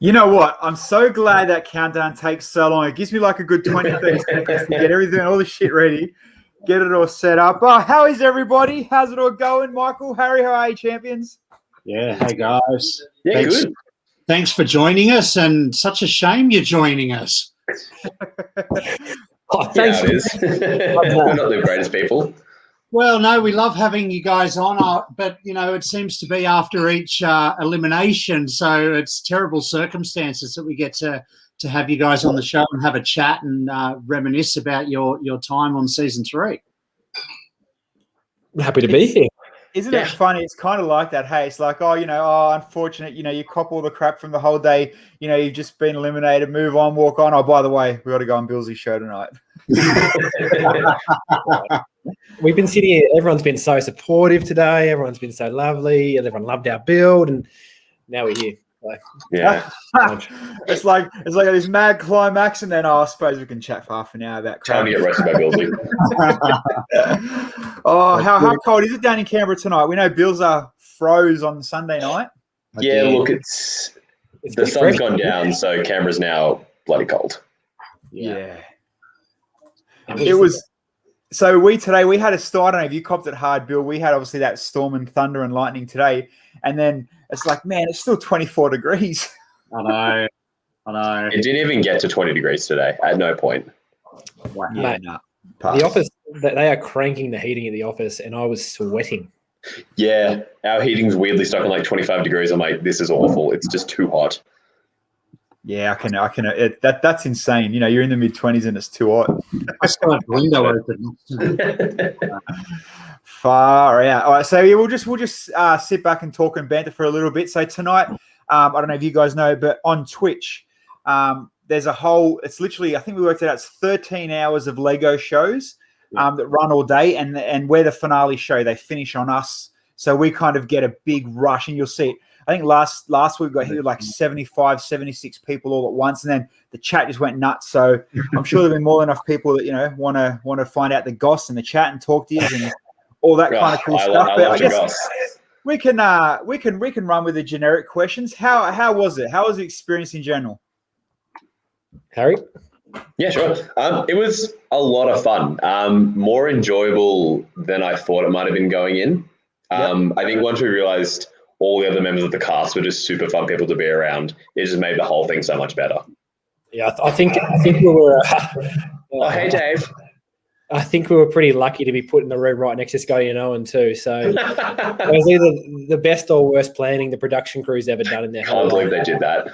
You know what? I'm so glad that countdown takes so long. It gives me like a good 20, 30 seconds to get everything, all the shit ready, get it all set up. Oh, how is everybody? How's it all going? Michael, Harry, how are you, champions? Yeah, hey guys. Yeah, good. Thanks for joining us, and such a shame you're joining us. Thanks. It is. We're not the greatest people. Well, no, we love having you guys on, but, you know, it seems to be after each elimination, so it's terrible circumstances that we get to have you guys on the show and have a chat and reminisce about your time on season 3. Happy to be here. Isn't it funny? It's kind of like that. Hey, it's like, unfortunate, you cop all the crap from the whole day. You've just been eliminated. Move on, walk on. Oh, by the way, we got to go on Bilsy's show tonight. We've been sitting here. Everyone's been so supportive today. Everyone's been so lovely. And everyone loved our build. And now we're here. So, yeah. it's like this mad climax. And then, I suppose we can chat for half an hour about crap. Time to get rested by Bilsy. How cold is it down in Canberra tonight? We know Bills are froze on Sunday night. Yeah, look, it's the sun's gone down, so Canberra's now bloody cold. Yeah. It was. So we had a storm. I don't know if you copped it hard, Bill. We had obviously that storm and thunder and lightning today, and then it's like, man, it's still 24 degrees. I know. It didn't even get to 20 degrees today at no point. Wow. Yeah, the office, they are cranking the heating at the office, and I was sweating. Yeah, our heating's weirdly stuck on like 25 degrees. I'm like, this is awful. It's just too hot. Yeah, I can. That's insane. You're in the mid-20s and it's too hot. I still have the window open. Far out. All right, so we'll just sit back and talk and banter for a little bit. So tonight, I don't know if you guys know, but on Twitch, there's a whole. It's literally, I think we worked it out. It's 13 hours of Lego shows that run all day, and we're the finale show. They finish on us, so we kind of get a big rush, and you'll see it. I think last week we got hit with like 75, 76 people all at once, and then the chat just went nuts. So I'm sure there'll be more than enough people that want to find out the goss in the chat and talk to you and all that kind of cool stuff. But I guess we can run with the generic questions. How was it? How was the experience in general? Harry? Yeah, sure. It was a lot of fun. More enjoyable than I thought it might have been going in. I think once we realized all the other members of the cast were just super fun people to be around, it just made the whole thing so much better. Yeah, I think we were. Oh, hey, Dave. I think we were pretty lucky to be put in the room right next to Scotty and Owen too. So it was either the best or worst planning the production crew's ever done in their whole life. I can't believe they did that.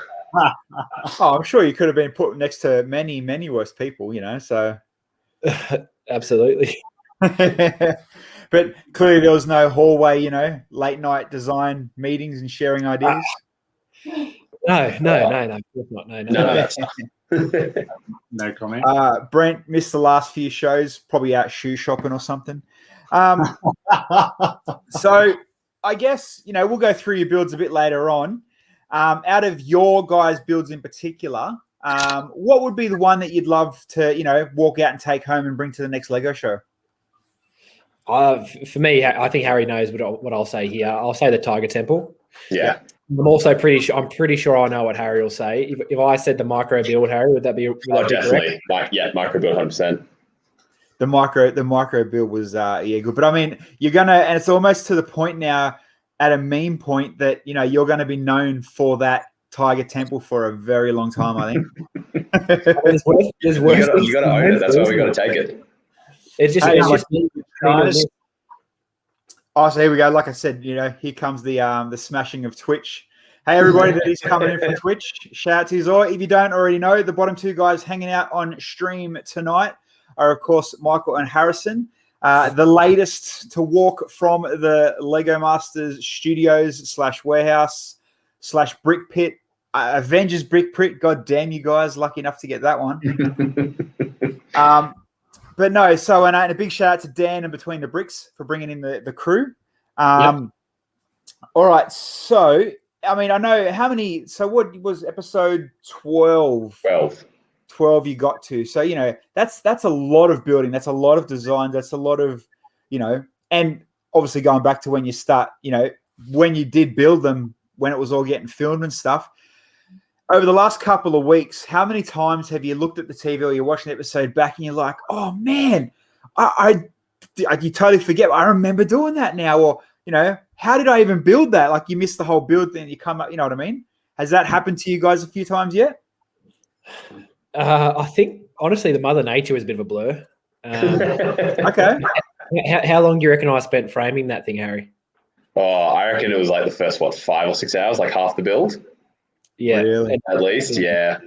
I'm sure you could have been put next to many, many worse people, So absolutely. But clearly there was no hallway, late night design meetings and sharing ideas. No. No. No comment. Brent missed the last few shows, probably out shoe shopping or something. So I guess, we'll go through your builds a bit later on. Out of your guys' builds in particular, what would be the one that you'd love to, walk out and take home and bring to the next Lego show? For me, I think Harry knows what I'll say here. I'll say the Tiger Temple. Yeah. I'm also pretty sure I know what Harry will say. If I said the micro build, Harry, would that be? Definitely. Micro build 100%. The micro build was good, but I mean, you're gonna, and it's almost to the point now, at a meme point that you're going to be known for that Tiger Temple for a very long time. I think. There's worse you got to own it. That's why we got to take it. It's just. Oh, so here we go. Like I said, here comes the smashing of Twitch. Hey, everybody that is coming in from Twitch, shout out to you all. If you don't already know, the bottom two guys hanging out on stream tonight are, of course, Michael and Harrison. The latest to walk from the Lego Masters Studios / warehouse / brick pit, Avengers brick pit. God damn you guys, lucky enough to get that one. But no, so and a big shout out to Dan and Between the Bricks for bringing in the crew. All right, so I mean, I know how many. So what was episode 12? 12 you got to. So, that's a lot of building. That's a lot of designs. That's a lot of, and obviously going back to when you start, when you did build them, when it was all getting filmed and stuff. over the last couple of weeks, how many times have you looked at the TV or you're watching the episode back and you're like, oh man, you totally forget. I remember doing that now. Or, how did I even build that? Like you missed the whole build thing. You come up, you know what I mean? Has that happened to you guys a few times yet? I think, honestly, the Mother Nature was a bit of a blur. Okay. How long do you reckon I spent framing that thing, Harry? Oh, I reckon it was like the first, 5 or 6 hours, like half the build. Yeah. Really? At least, yeah.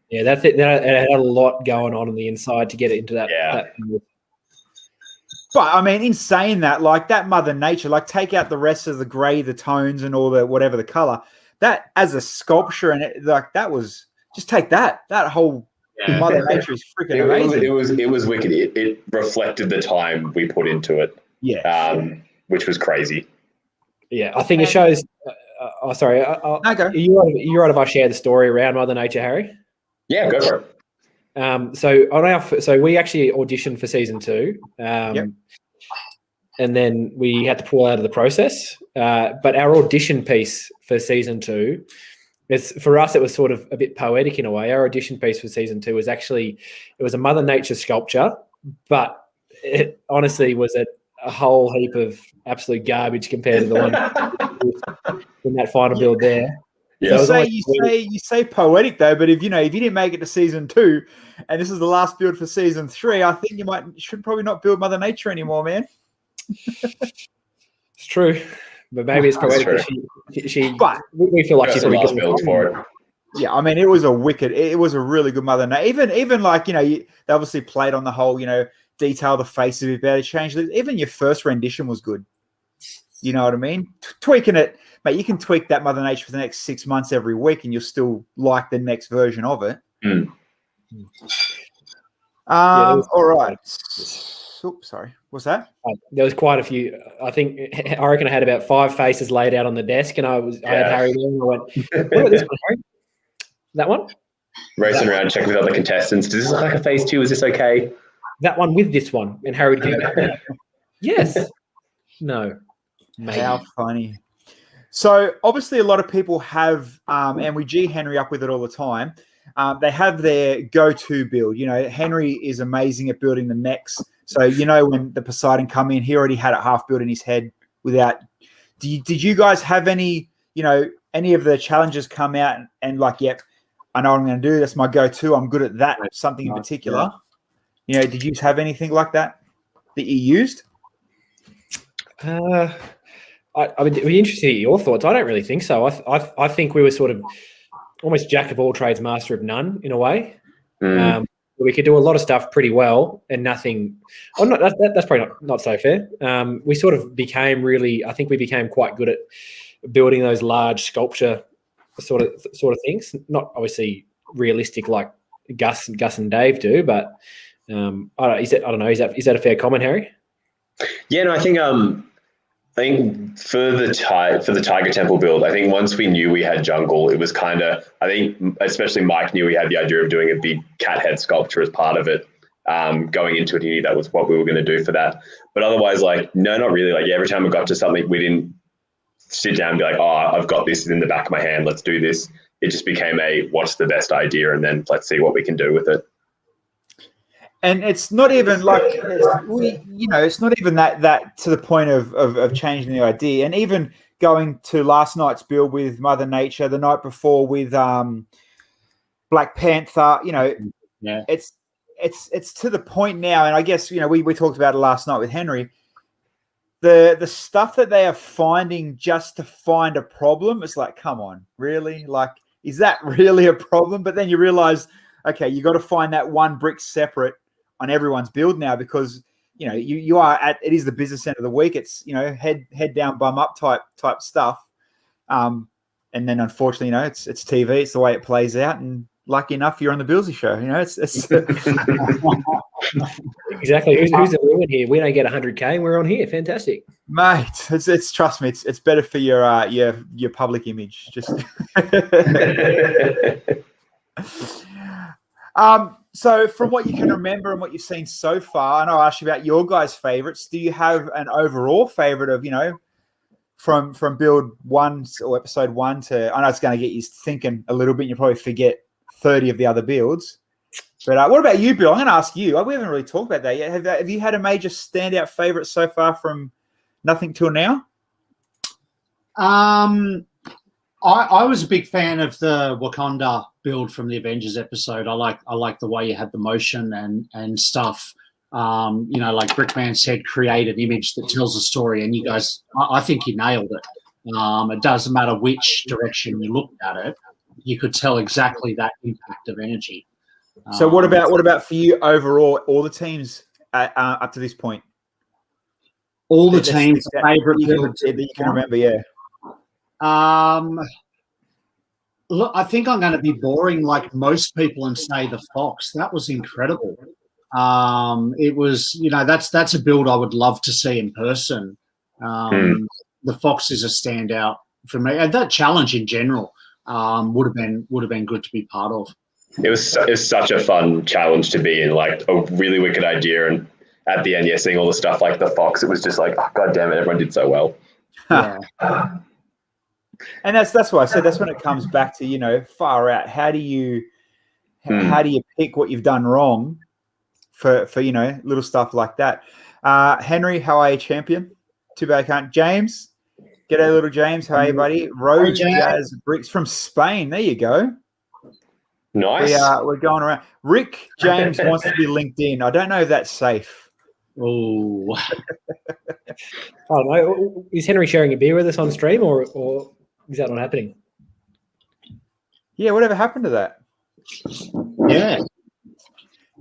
Yeah, that's it. It had a lot going on the inside to get it into that. Yeah. But I mean, in saying that, like that Mother Nature, like take out the rest of the grey, the tones, and all the whatever the color. That as a sculpture, and that was just take that whole Mother Nature is freaking amazing. It was wicked. It reflected the time we put into it. Yeah. Which was crazy. Yeah, I think it shows. Sorry. Okay. You're right if I share the story around Mother Nature, Harry. Yeah, go for So it. so we actually auditioned for season 2, and then we had to pull out of the process. But our audition piece for season 2, for us, it was sort of a bit poetic in a way. Our audition piece for season 2 was it was a Mother Nature sculpture, but it honestly was a whole heap of absolute garbage compared to the one in that final build there. Yeah. So you say poetic though, but if you didn't make it to season 2, and this is the last build for season 3, I think you should probably not build Mother Nature anymore, man. It's true, but maybe it's poetic. But we feel like she's probably last build for it. Yeah, I mean, it was a really good Mother Nature. Even like they obviously played on the whole detail the face a bit better, change it. Even your first rendition was good. You know what I mean? Tweaking it, mate. You can tweak that Mother Nature for the next 6 months every week, and you'll still like the next version of it. Mm. All right. Oops, sorry. What's that? There was quite a few. I reckon I had about 5 faces laid out on the desk, and I had Harry there, and I went, "What about this one, Harry? That one?" Racing around, checking with other contestants. Does this look like a phase 2? Is this okay? That one with this one, and Harry would go, "Yes, no." Maybe. How funny. So obviously a lot of people have, and we G Henry up with it all the time. They have their go-to build. Henry is amazing at building the mechs. So, when the Poseidon come in, he already had it half built in his head without. Did you guys have any of the challenges come out and like, yep, I know what I'm going to do. That's my go-to. I'm good at that. Something in particular. Did you have anything like that you used? I mean, it'd be interesting to hear your thoughts. I don't really think so. I think we were sort of almost jack of all trades, master of none in a way. We could do a lot of stuff pretty well and nothing. Oh, no, that's probably not so fair. We sort of became quite good at building those large sculpture sort of things. Not obviously realistic like Gus and Dave do, but I don't know. Is that a fair comment, Harry? Yeah, no, I think for the Tiger Temple build, I think once we knew we had jungle, it was kind of, I think especially Mike knew we had the idea of doing a big cat head sculpture as part of it. Going into it, he knew that was what we were going to do for that. But otherwise, no, not really. Like every time we got to something, we didn't sit down and be like, oh, I've got this in the back of my hand, let's do this. It just became what's the best idea, and then let's see what we can do with it. And it's not even like it's not even that to the point of changing the idea. And even going to last night's build with Mother Nature, the night before with Black Panther, it's to the point now. And I guess we talked about it last night with Henry. The stuff that they are finding just to find a problem, it's like, come on, really? Like, is that really a problem? But then you realize, okay, you got to find that one brick separate on everyone's build now, because you are it is the business end of the week. It's head down, bum up type stuff, and then unfortunately it's TV. It's the way it plays out, and lucky enough you're on the Bilsy show. It's exactly. Who's the winner here? We don't get 100K, and we're on here. Fantastic, mate. It's trust me, it's better for your public image. Just So from what you can remember and what you've seen so far, and I'll ask you about your guys' favorites. Do you have an overall favorite of, from build 1 or episode 1 to, I know it's going to get you thinking a little bit, and you probably forget 30 of the other builds. But what about you, Bill? I'm going to ask you. We haven't really talked about that yet. Have you had a major standout favorite so far from nothing till now? I was a big fan of the Wakanda build from the Avengers episode. I like the way you had the motion and stuff. Like Brickman said, create an image that tells a story, and you guys, I think you nailed it. It doesn't matter which direction you looked at it, you could tell exactly that impact of energy. So what about for you overall, all the teams up to this point? All the teams' favorite builds that you can remember, yeah. Look, I think I'm going to be boring like most people and say the Fox. That was incredible. It was, that's a build I would love to see in person. The Fox is a standout for me, and that challenge in general would have been good to be part of. It was such a fun challenge to be in, like a really wicked idea, and at the end, seeing all the stuff like the Fox, it was just like, oh, God damn it, everyone did so well. Yeah. And that's why I said that's when it comes back to, far out. How do you pick what you've done wrong for little stuff like that? Henry, how are you, champion? Too bad I can't. James, g'day, little James. How are you, buddy? Rose Jazz Bricks from Spain. There you go. Nice. We're going around. Rick James wants to be linked in. I don't know if that's safe. Oh. Oh no! Is Henry sharing a beer with us on stream, or is that not happening? Yeah, whatever happened to that? Yeah.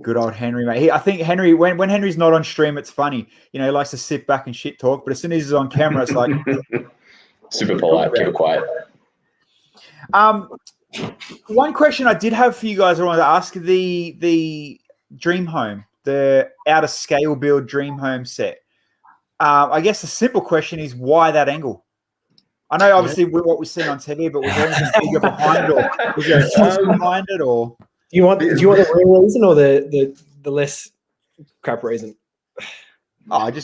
Good old Henry, mate. I think Henry, when Henry's not on stream, it's funny. He likes to sit back and shit talk. But as soon as he's on camera, it's like super polite, keep it quiet. One question I did have for you guys, I wanted to ask: the Dream Home, the outer scale build Dream Home set. I guess the simple question is, why that angle? I know, obviously, what we've seen on TV, but was there anything bigger behind it, or was there a twist behind it, or? Do you want the real reason or the less crap reason? Oh, I mean,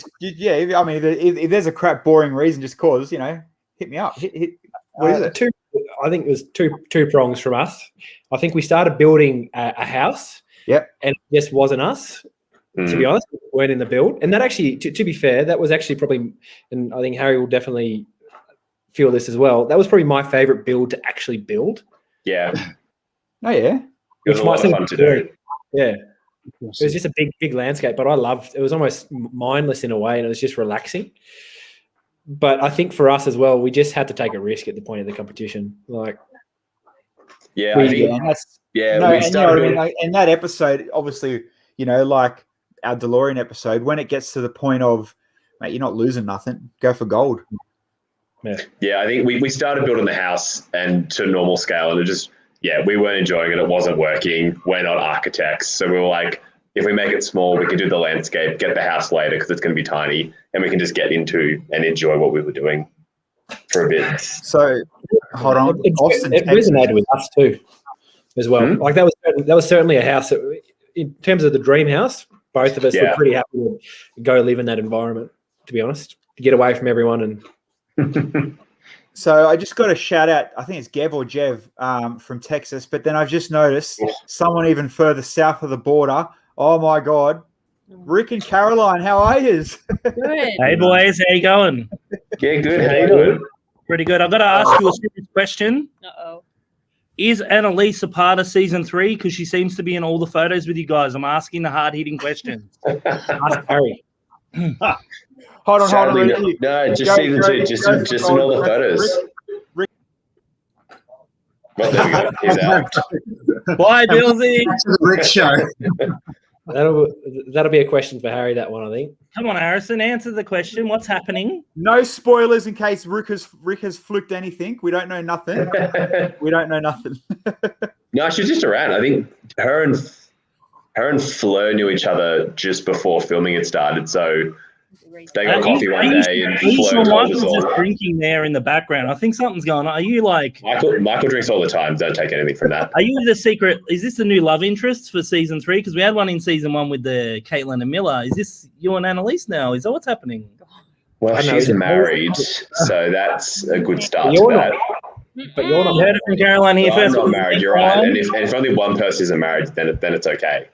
if there's a crap, boring reason, just cause, hit me up. What is it? I think it was two prongs from us. I think we started building a house. Yep. And it just wasn't us, to be honest. We weren't in the build. And that actually, to be fair, that was actually probably, and I think Harry will definitely feel this as well, that was probably my favorite build to actually build. Yeah. Oh, yeah. It was a lot of fun to do. Yeah. It was just a big landscape, but I loved it. It was almost mindless in a way, and it was just relaxing. But I think for us as well, we just had to take a risk at the point of the competition. Like, yeah, I think, we started. In that episode, obviously, like our DeLorean episode, when it gets to the point of, mate, you're not losing nothing, go for gold. Yeah, I think we started building the house and to normal scale, and it just, we weren't enjoying it. It wasn't working. We're not architects. So we were like, if we make it small, we can do the landscape, get the house later because it's going to be tiny, and we can just get into and enjoy what we were doing for a bit. So, hold on. It resonated with us too, as well. Like that was certainly a house that, in terms of the dream house, both of us were pretty happy to go live in that environment, to be honest, to get away from everyone. And so I just got a shout out, I think it's Gev or Jev from Texas, but then I've just noticed someone even further south of the border. Oh my God. Rick and Caroline, how are you? Good. Hey boys, how you going? Yeah, good. How you doing? Pretty good. I've got to ask you a serious question. Uh-oh. Is Annalise a part of season 3? Because she seems to be in all the photos with you guys. I'm asking the hard-hitting questions. ask Harry. Hold on. No, just season 2, just in all the photos. Rick. Well, there we go. He's out. Bye, Bilsy. Back to the Rick show. That'll be a question for Harry, that one, I think. Come on, Harrison, answer the question. What's happening? No spoilers in case Rick has flicked anything. We don't know nothing. No, she's just around. I think her and Fleur knew each other just before filming had started, so they got coffee one day and Fleur told us all. Just drinking there in the background. I think something's going on. Are you like Michael drinks all the time. Don't take anything from that. Are you the secret? Is this the new love interest for season 3? Because we had one in season 1 with the Caitlin and Miller. Is this you and Annalise now? Is that what's happening? Well, I know, she's is it- married, so that's a good start But to you're that. But you're not You heard it from Caroline here Well, I'm first. not married. You're right. And if only one person isn't married, then it's okay.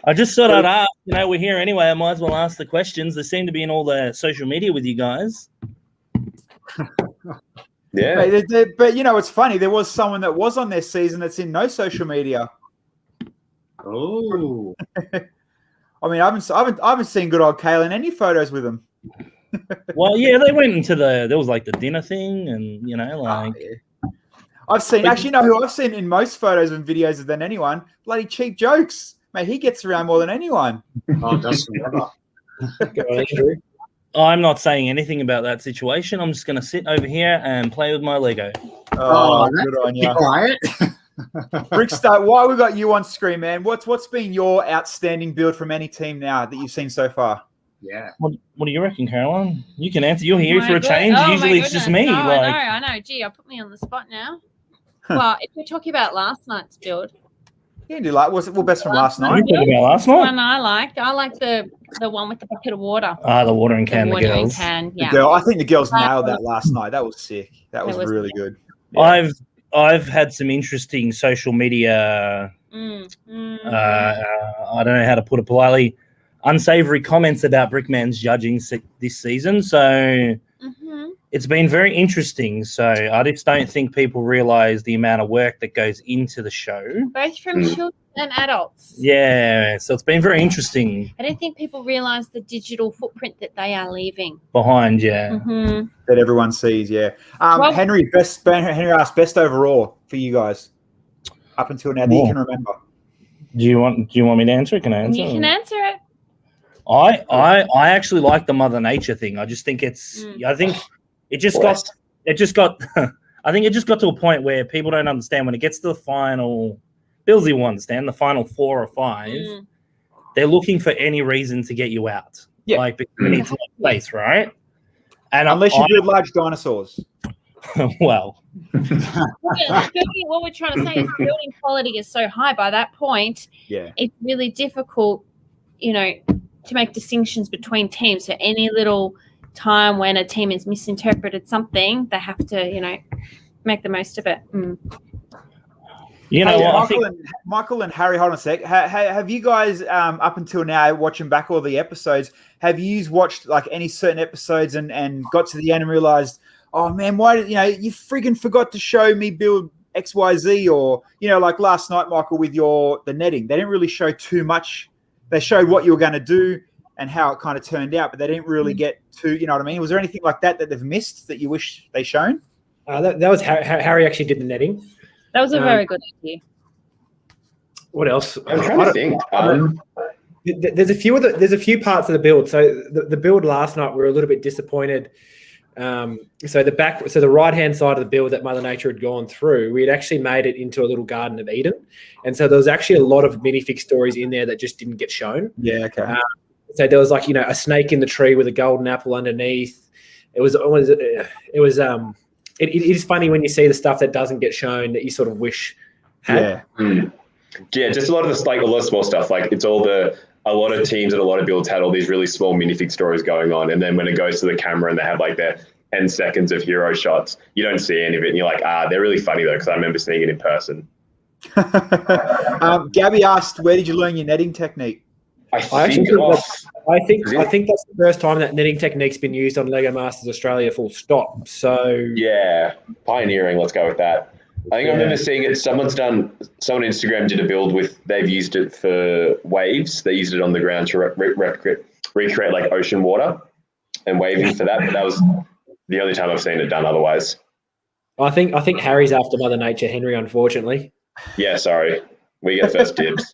I just thought I'd ask. We're here anyway. I might as well ask the questions. They seem to be in all the social media with you guys. Yeah. But it's funny. There was someone that was on this season that's in no social media. Oh, I mean, I haven't seen good old Kale in any photos with him. Well, yeah, they went into there was like the dinner thing, and I've seen who I've seen in most photos and videos than anyone. Bloody Cheap Jokes, mate. He gets around more than anyone. oh, doesn't matter. Go on, Andrew. I'm not saying anything about that situation. I'm just going to sit over here and play with my Lego. Oh, good on you. Quiet. Brickster, while we got you on screen, man, what's been your outstanding build from any team now that you've seen so far? Yeah. What do you reckon, Caroline? You can answer. You're here My for a God- change. oh, Usually my it's just goodness. me. No, like, I know. Gee, put me on the spot now. Well, if we're talking about last night's build, You can do like what's best from last what night? did you talk about last the night? one I liked the one with the bucket of water. The watering can, the watering girls. can, The yeah. girl, I think the girls nailed that last night. That was sick. That was was really sick. good. I've had some interesting social media. I don't know how to put it politely. Unsavory comments about Brickman's judging this season. So it's been very interesting. So I just don't think people realise the amount of work that goes into the show. Both from children and adults. Yeah, so it's been very interesting I don't think people realise the digital footprint that they are leaving. behind, yeah. Mm-hmm. That everyone sees, yeah. Well- Henry asked best overall for you guys up until now that you can remember. Do you want me to answer it? Can I answer? You can answer it. I actually like the Mother Nature thing. I just think I think it just got I think it just got to a point where people don't understand when it gets to the final. Bilsy will understand the final 4 or 5. They're looking for any reason to get you out. Yeah. Like because we need to make space, right? And Unless you build large dinosaurs. well, What we're trying to say is building quality is so high by that point. Yeah. It's really difficult, to make distinctions between teams. So any little time when a team has misinterpreted something, they have to, make the most of it. Michael and Harry, hold on a sec. Have you guys, up until now, watching back all the episodes, have you watched like any certain episodes and got to the end and realized, oh man, why did you friggin' forgot to show me build XYZ? Or like last night, Michael, with the netting, they didn't really show too much. They showed what you were going to do and how it kind of turned out, but they didn't really get to, you know what I mean? Was there anything like that they've missed that you wish they shown? That was Harry actually did the netting. That was a very good idea. What else? I'm trying to think. There's a few parts of the build. So the build last night, we were a little bit disappointed. So the right hand side of the build that Mother Nature had gone through, we had actually made it into a little Garden of Eden, and so there was actually a lot of minifig stories in there that just didn't get shown. Yeah, okay. So there was like a snake in the tree with a golden apple underneath. It is funny when you see the stuff that doesn't get shown that you sort of wish had. Yeah. Yeah, just a lot of a lot of small stuff. Like it's a lot of teams and a lot of builds had all these really small minifig stories going on, and then when it goes to the camera and they have like their 10 seconds of hero shots, you don't see any of it, and you're like, they're really funny though because I remember seeing it in person. Gabby asked, where did you learn your netting technique? I think that's the first time that netting technique's been used on Lego Masters Australia. Full stop. So yeah, pioneering. Let's go with that. I think I remember seeing it. Someone on Instagram did a build they've used it for waves. They used it on the ground to recreate like ocean water and waving for that. But that was the only time I've seen it done otherwise. I think Harry's after Mother Nature, Henry, unfortunately. Yeah, sorry. We get first dibs.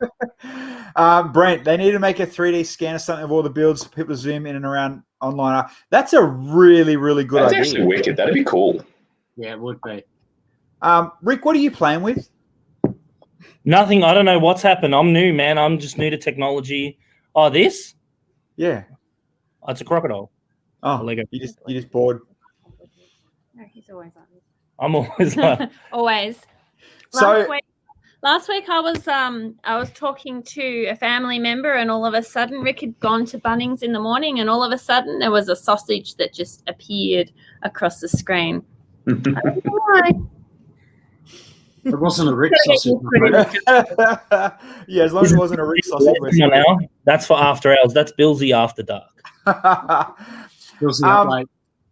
Brent, they need to make a 3D scan or something of all the builds for people to zoom in and around online. That's a really, really good idea. That's actually wicked. That'd be cool. Yeah, it would be. Rick, what are you playing with? Nothing. I don't know what's happened. I'm new, man. I'm just new to technology. Oh, this? Yeah. Oh, it's a crocodile. Oh, Lego. you just bored. No, he's always like this. I'm always like, Always. So- Last week I was talking to a family member, and all of a sudden Rick had gone to Bunnings in the morning, and all of a sudden there was a sausage that just appeared across the screen. I don't know why. It wasn't a Rick sausage. Yeah, as long as it wasn't a Rick sausage. Now, that's for after hours. That's Bilsy after dark.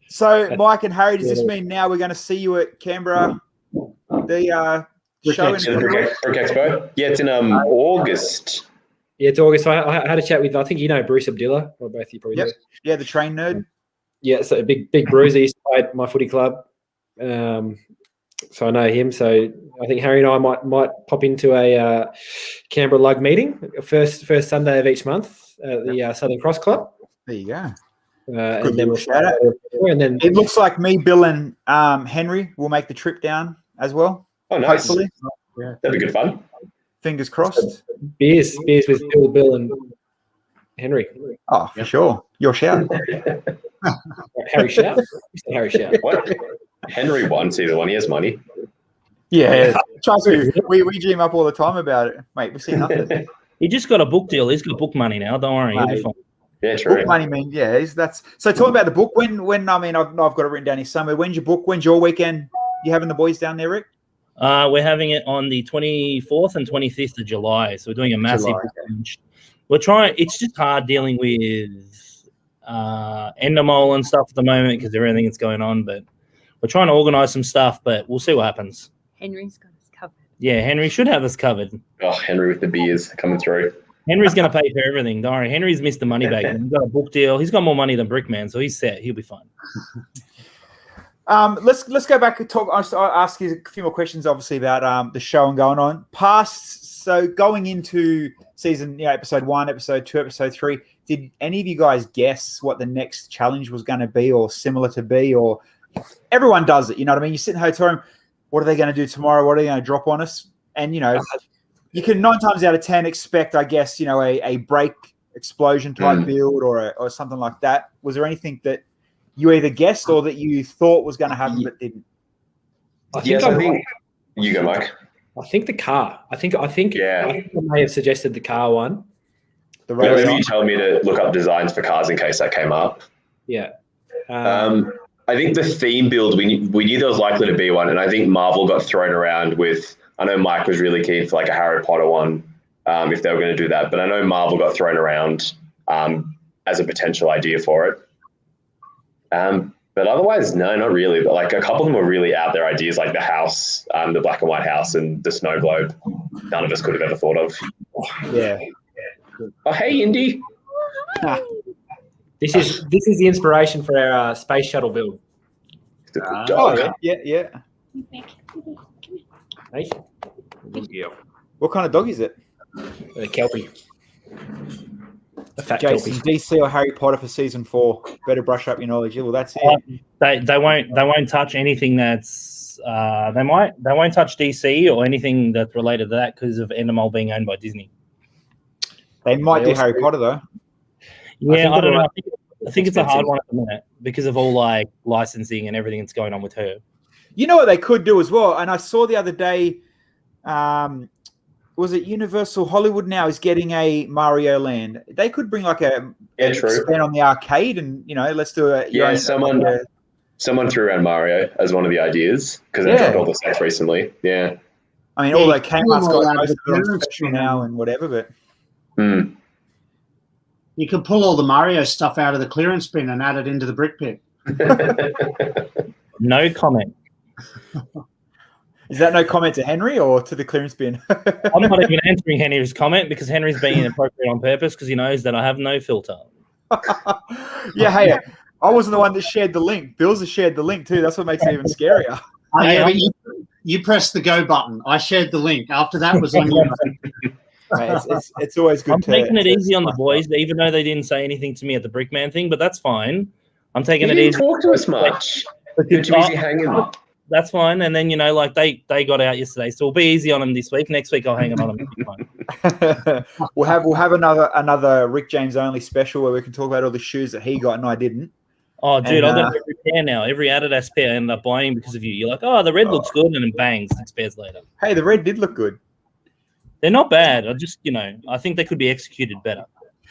So, Mike and Harry, does this mean now we're going to see you at Canberra, the show in Brick Expo? Yeah, it's in August. Yeah, it's August. I had a chat with, I think you know Bruce Abdillah, or both you probably do. Yeah, the train nerd. Yeah, so a big Bruce. He used to play at my footy club. So I know him. So I think Harry and I might pop into a Canberra Lug meeting, first Sunday of each month at the Southern Cross Club. There you go. And then we'll shout out. And then it looks like me, Bill, and Henry will make the trip down as well. Oh, nice. Hopefully. Yeah. That'd be good fun. Fingers crossed. Beers with Bill, and Henry. Oh, for sure. Your shout. Harry shout. Harry shout. What? Henry wants either one. He has money. Yeah. Trust me. We dream up all the time about it. Mate, we see nothing. He just got a book deal. He's got book money now. Don't worry. He'll be fine. Yeah, true. Book money means that's so. Talking about the book, when I mean I've got it written down here somewhere. When's your book? When's your weekend? You having the boys down there, Rick? We're having it on the 24th and 25th of July. So we're doing a massive launch. We're trying. It's just hard dealing with Endemol and stuff at the moment because everything that's going on. But we're trying to organise some stuff. But we'll see what happens. Henry's got us covered. Yeah, Henry should have us covered. Oh, Henry with the beers coming through. Henry's going to pay for everything. Don't worry. Henry's Mr. Moneybag. He's got a book deal. He's got more money than Brickman, so he's set. He'll be fine. Let's go back and talk. I'll ask you a few more questions, obviously, about the show and going on. So going into season, episode 1, episode 2, episode 3, did any of you guys guess what the next challenge was going to be, or similar to be, or everyone does it? You know what I mean? You sit in the hotel room. What are they going to do tomorrow? What are they going to drop on us? And you can 9 times out of 10 expect, I guess, a break explosion type build or something like that. Was there anything that you either guessed or that you thought was going to happen but didn't? I think you go, Mike. I think the car. I think I may have suggested the car one. Remember you told me to look up designs for cars in case that came up. Yeah. I think the theme build, we knew there was likely to be one, and I think Marvel got thrown around with. I know Mike was really keen for like a Harry Potter one, if they were going to do that. But I know Marvel got thrown around as a potential idea for it. But otherwise, no, not really. But like a couple of them were really out there ideas, like the house, the black and white house, and the snow globe. None of us could have ever thought of. Yeah. Oh, hey, Indy. This is the inspiration for our space shuttle build. Yeah. Hey. What kind of dog is it? A Kelpie. A fat Jason, Kelpie. DC or Harry Potter for season 4? Better brush up your knowledge. Yeah, well, that's it. They won't touch anything that's they won't touch DC or anything that's related to that because of Endemol being owned by Disney. They might do Harry Potter though. Yeah, I don't know. I think it's a hard one at the minute because of all like licensing and everything that's going on with her. You know what they could do as well, and I saw the other day, was it Universal Hollywood now is getting a Mario Land? They could bring like expand on the arcade, and let's do a someone threw around Mario as one of the ideas because they dropped all the sets recently. Yeah, I mean, although Kmart's got most of it on special now and whatever, but you could pull all the Mario stuff out of the clearance bin and add it into the brick pit. No comment. Is that no comment to Henry or to the clearance bin? I'm not even answering Henry's comment because Henry's being inappropriate on purpose because he knows that I have no filter. Yeah, hey, I wasn't the one that shared the link. Bills has shared the link too. That's what makes it even scarier. But you pressed the go button. I shared the link. After that was on you. It's always good. I'm taking it easy on the boys, even though they didn't say anything to me at the Brickman thing, but that's fine. I'm taking it easy. Talk to us much. You're too busy hanging. That's fine. And then, they got out yesterday. So we'll be easy on them this week. Next week I'll hang on them. We'll have another Rick James only special where we can talk about all the shoes that he got and I didn't. Oh, dude, I've got every pair now. Every Adidas pair I ended up buying because of you. You're like, oh, the red looks good, and then bang, 6 pairs later. Hey, the red did look good. They're not bad. I think they could be executed better.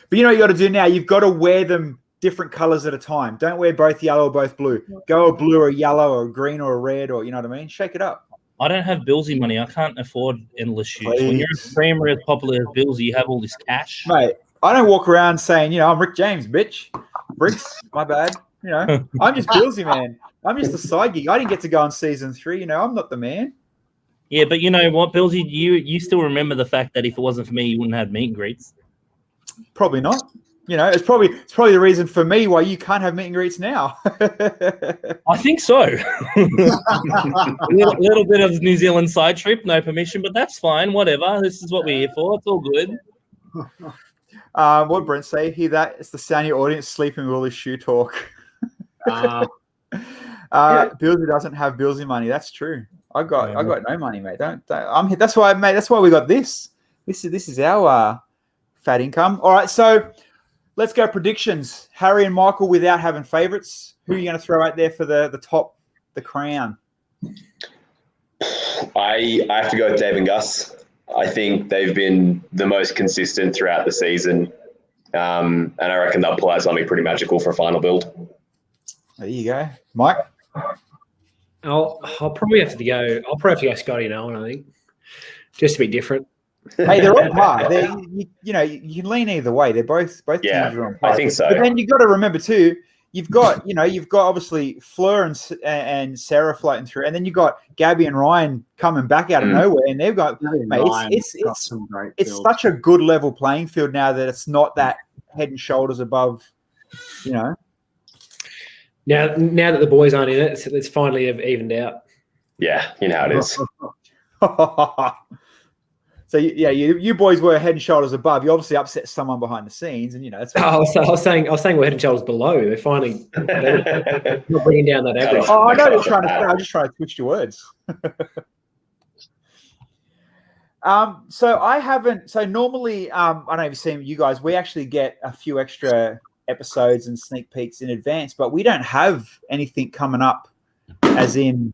But you know what you got to do now? You've got to wear them different colors at a time. Don't wear both yellow or both blue. Go a blue or a yellow or a green or a red, or you know what I mean? Shake it up. I don't have Bilsy money. I can't afford endless shoes. Please. When you're a streamer as popular as Bilsy, you have all this cash. Mate, I don't walk around saying, I'm Rick James, bitch. Bricks, my bad. I'm just Bilsy, man. I'm just a side gig. I didn't get to go on season 3. I'm not the man. Yeah, but you know what, Bilsy, you still remember the fact that if it wasn't for me, you wouldn't have meet and greets. Probably not. It's probably the reason for me why you can't have meet and greets now. I think so. a little bit of New Zealand side trip, no permission, but that's fine. Whatever. This is what we're here for. It's all good. What Brent say? Hear that? It's the sound of your audience sleeping with all this shoe talk. Bilsy doesn't have Bilsy money. That's true. I got no money, mate. That's why, mate. That's why we got this. This is our fat income. All right, so let's go predictions. Harry and Michael, without having favourites, who are you going to throw out there for the top, the crown? I have to go with Dave and Gus. I think they've been the most consistent throughout the season, and I reckon they'll pull out something pretty magical for a final build. There you go, Mike. I'll probably have to go. I'll probably have to go Scotty and Owen, I think, just to be different. Hey, they're on par. You can lean either way. They're both teams are on par. I think so. But then you've got to remember too. You've got obviously Fleur and Sarah floating through, and then you've got Gabby and Ryan coming back out of nowhere, and they've got it's such a good level playing field now that it's not that head and shoulders above. Now that the boys aren't in it, it's finally evened out. Yeah, you know how it is. So you boys were head and shoulders above. You obviously upset someone behind the scenes, and that's. I was saying we're head and shoulders below. They're finally not bringing down that average. Oh, I know you're trying to. I'm just trying to twitch your words. So I haven't. So normally, I don't know if you've seen you guys. We actually get a few extra episodes and sneak peeks in advance, but we don't have anything coming up, as in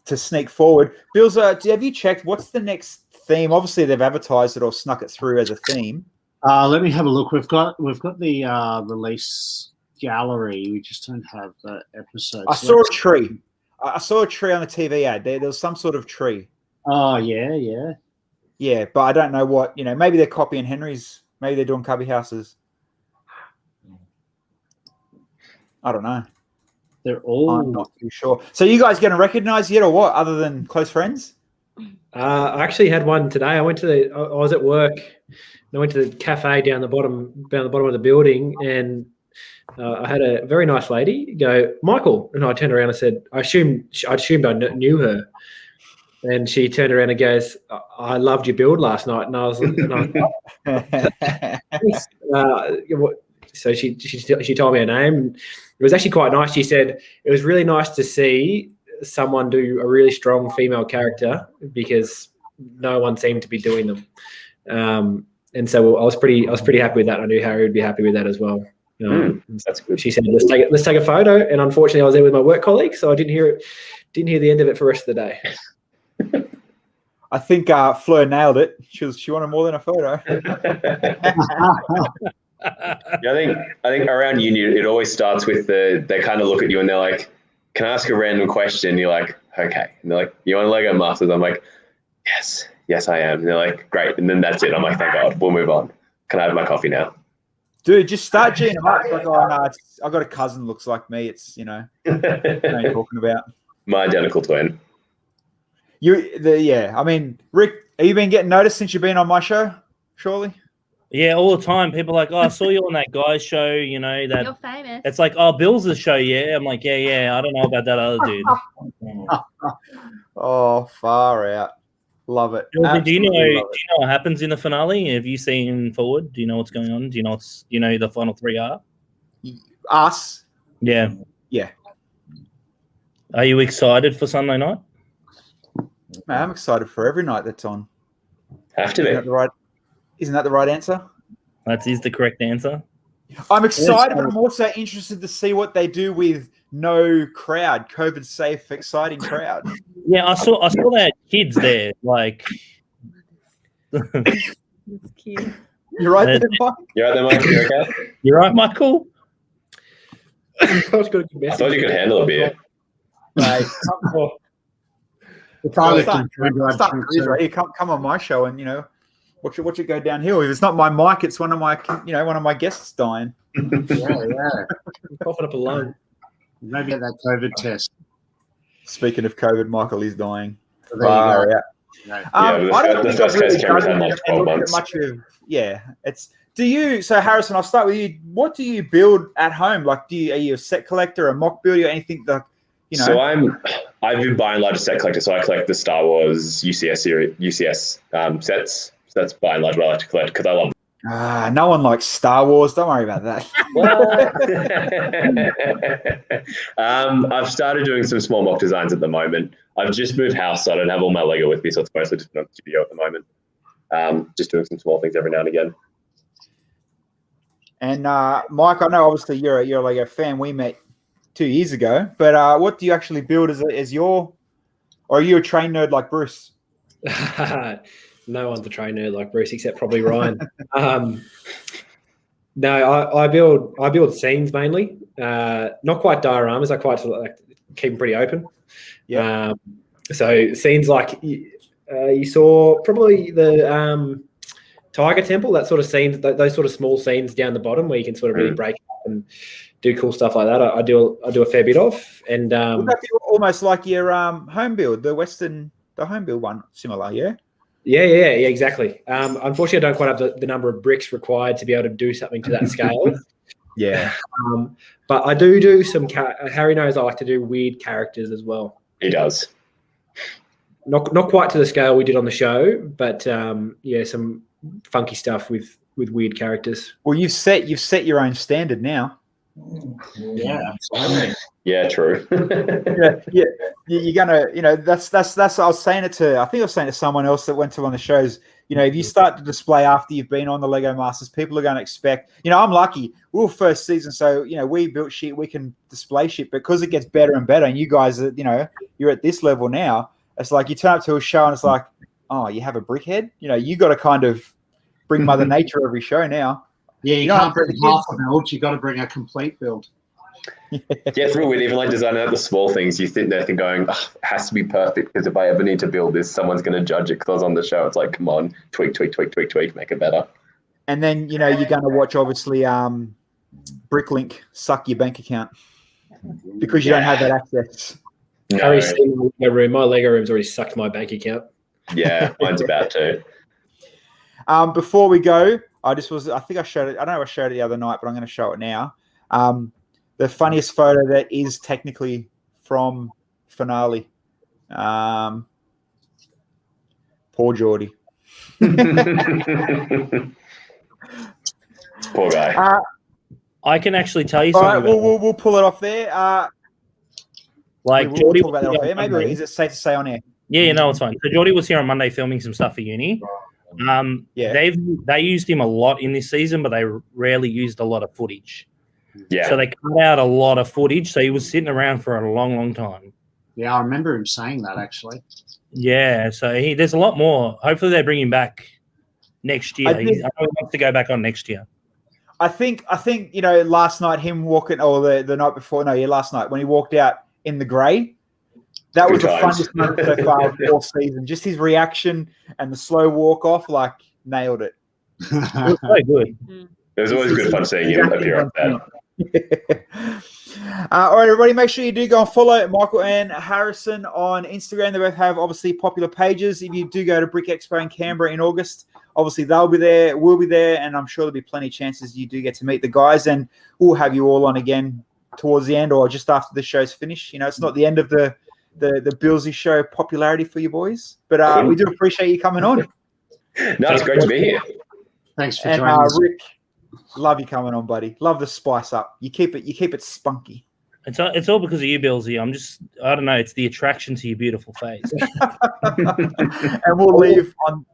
to sneak forward. Bills, have you checked what's the next theme? Obviously, they've advertised it or snuck it through as a theme. Let me have a look. We've got the release gallery. We just don't have the episodes. I saw a tree. I saw a tree on the TV ad. There was some sort of tree. Oh yeah. Yeah, but I don't know what. Maybe they're copying Henry's. Maybe they're doing Cubby Houses. I don't know. I'm not too sure. So you guys going to recognise yet or what, other than close friends? I actually had one today. I was at work. And I went to the cafe down the bottom of the building, and I had a very nice lady go, "Michael," and I turned around and said, "I assumed I knew her," and she turned around and goes, "I loved your build last night," and I was so she told me her name. It was actually quite nice. She said it was really nice to see someone do a really strong female character because no one seemed to be doing them. And so I was pretty happy with that. I knew Harry would be happy with that as well. That's good. She said, let's take a photo. And unfortunately I was there with my work colleague, so I didn't hear the end of it for the rest of the day. I think Fleur nailed it. She wanted more than a photo. Yeah, I think around uni it always starts with they kind of look at you and they're like, "Can I ask a random question?" You're like, "Okay." And they're like, "You want a Lego Masters?" I'm like, yes I am. And they're like, "Great." And then that's it. I'm like, "Thank God, we'll move on. Can I have my coffee now?" Dude, just start G'ing them up. Like, oh no, I got a cousin looks like me. It's what you're talking about. My identical twin. I mean, Rick, have you been getting noticed since you've been on my show? Surely. Yeah, all the time. People are like, "Oh, I saw you on that guy's show." That You're famous. it's like, "Oh, Bill's show." Yeah, I'm like, yeah. I don't know about that other dude. Oh, far out. Love it. Do you know what happens in the finale? Have you seen forward? Do you know what's going on? Do you know who the final 3 are? Us. Yeah. Yeah. Are you excited for Sunday night? Man, I'm excited for every night that's on. Have to be. Isn't that the right answer? That is the correct answer. I'm excited, but I'm also interested to see what they do with no crowd, COVID safe, exciting crowd. Yeah, I saw they had kids there. Like, It's cute. You're right there, Mike. You're right there, Mike. You okay? You're right, Michael. I was got a good I message. thought you could handle a beer. Mate, If I start, right? You come on my show and watch it go downhill. If it's not my mic, it's one of my guests dying. yeah. Coughing up a lung. Maybe get that COVID test. Speaking of COVID, Michael is dying. So there you Far go. out. Right. I don't the think first I've really case camera's had done like 12 looked at months. much of. Yeah, it's. Do you? So Harrison, I'll start with you. What do you build at home? Like, are you a set collector, a mock builder, or anything like? So I've been by and large a set collector. So I collect the Star Wars UCS sets. So that's by and large what I like to collect because I love. No one likes Star Wars. Don't worry about that. I've started doing some small mock designs at the moment. I've just moved house, so I don't have all my Lego with me, so it's mostly just been on the studio at the moment. Just doing some small things every now and again. And Mike, I know obviously you're a Lego fan. We met 2 years ago, but what do you actually build as your, or are you a train nerd like Bruce? No one's a train nerd like Bruce except probably Ryan. No, I build scenes mainly. Not quite dioramas. I quite like keep them pretty open. Yeah. So scenes like you saw probably the Tiger Temple, that sort of scenes, those sort of small scenes down the bottom where you can sort of really break up and do cool stuff like that. I do a fair bit of. And would that be almost like your home build, the home build one, similar, yeah? Yeah, exactly. Unfortunately, I don't quite have the number of bricks required to be able to do something to that scale. Yeah. But I do some. Harry knows I like to do weird characters as well. He does. Not quite to the scale we did on the show, but some funky stuff with weird characters. Well, you've set your own standard now. Yeah, absolutely. Yeah, true. yeah. You're gonna, that's. I was saying it to. I think I was saying to someone else that went to one of the shows. If you start to display after you've been on the Lego Masters, people are going to expect. I'm lucky. We were first season, so we built shit. We can display shit because it gets better and better. And you guys, you're at this level now. It's like you turn up to a show and it's like, oh, you have a brick head. You got to kind of bring Mother Nature every show now. Yeah, you can't bring half a build. You got to bring a complete build. Yeah, it's real weird. Even like designing out the small things, you think they're going, oh, it has to be perfect because if I ever need to build this, someone's going to judge it because I was on the show. It's like, come on, tweak, make it better. And then you're going to watch obviously Bricklink suck your bank account because you don't have that access. No. Harry's seen my Lego room. My Lego room's already sucked my bank account. Yeah, mine's about to. Before we go, I think I showed it. I don't know if I showed it the other night, but I'm going to show it now. The funniest photo that is technically from finale. Poor Geordie. Poor guy. I can actually tell you All something. right, we'll pull it off there. Like we'll Geordie talk about that was off here air. on Maybe Monday. is it safe to say on air? Yeah, it's fine. So Geordie was here on Monday filming some stuff for uni. They used him a lot in this season, but they rarely used a lot of footage. Yeah. So they cut out a lot of footage. So he was sitting around for a long, long time. Yeah, I remember him saying that actually. Yeah, so there's a lot more. Hopefully they bring him back next year. I know he wants to go back on next year. I think last night him walking, or the night before, last night when he walked out in the grey, that was the funniest moment so far of the whole season. Just his reaction and the slow walk off, like nailed it. It was so good. It was always good fun seeing him appear on set. All right, everybody, make sure you do go and follow Michael and Harrison on Instagram. They both have obviously popular pages. If you do go to Brick Expo in Canberra in August, obviously they'll be there, we'll be there, and I'm sure there'll be plenty of chances you do get to meet the guys, and we'll have you all on again towards the end or just after the show's finished. It's not the end of the Bilsy show popularity for you boys, but we do appreciate you coming on. No, it's great to be here. Thanks for And joining us. Rick, love you coming on, buddy. Love the spice up. You keep it spunky. It's all because of you, Bilsy. I don't know. It's the attraction to your beautiful face. And we'll leave on